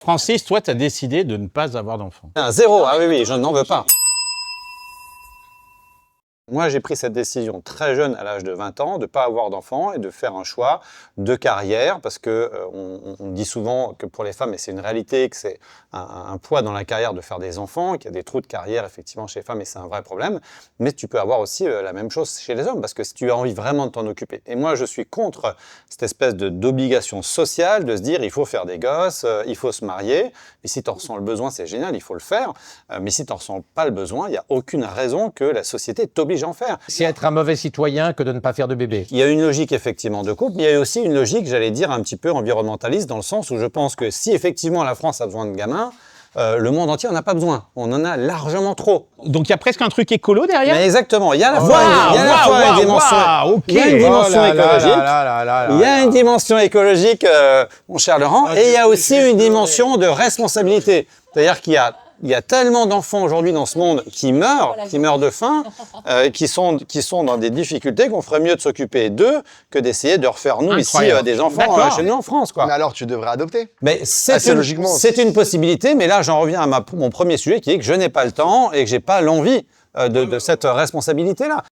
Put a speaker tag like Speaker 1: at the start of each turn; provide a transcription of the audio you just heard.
Speaker 1: Francis, toi, tu as décidé de ne pas avoir d'enfant.
Speaker 2: Un zéro, ah oui, je n'en veux pas. Moi, j'ai pris cette décision très jeune, à l'âge de 20 ans, de ne pas avoir d'enfant et de faire un choix de carrière, parce que on dit souvent que pour les femmes, et c'est une réalité, que c'est un poids dans la carrière de faire des enfants, qu'il y a des trous de carrière effectivement chez les femmes, et c'est un vrai problème. Mais tu peux avoir aussi la même chose chez les hommes, parce que si tu as envie vraiment de t'en occuper. Et moi, je suis contre cette espèce d'obligation sociale de se dire il faut faire des gosses, il faut se marier. Et si tu en ressens le besoin, c'est génial, il faut le faire. Mais si tu n'en ressens pas le besoin, il n'y a aucune raison que la société t'oblige à en faire.
Speaker 3: C'est être un mauvais citoyen que de ne pas faire de bébé.
Speaker 2: Il y a une logique effectivement de couple, mais il y a aussi une logique, j'allais dire, un petit peu environnementaliste, dans le sens où je pense que si effectivement la France a besoin de gamins, le monde entier n'en a pas besoin. On en a largement trop.
Speaker 1: Donc il y a presque un truc écolo derrière.
Speaker 2: Mais exactement, il y a à la fois une dimension, il y a une dimension écologique, il y a une dimension écologique, mon cher Laurent, et il y a aussi une dimension de responsabilité. C'est-à-dire qu'il y a tellement d'enfants aujourd'hui dans ce monde qui meurent de faim, qui sont dans des difficultés qu'on ferait mieux de s'occuper d'eux que d'essayer de refaire nous ici des enfants chez nous en France, quoi.
Speaker 4: Mais alors tu devrais adopter.
Speaker 2: Mais c'est une possibilité, mais là j'en reviens à mon premier sujet qui est que je n'ai pas le temps et que j'ai pas l'envie de cette responsabilité-là.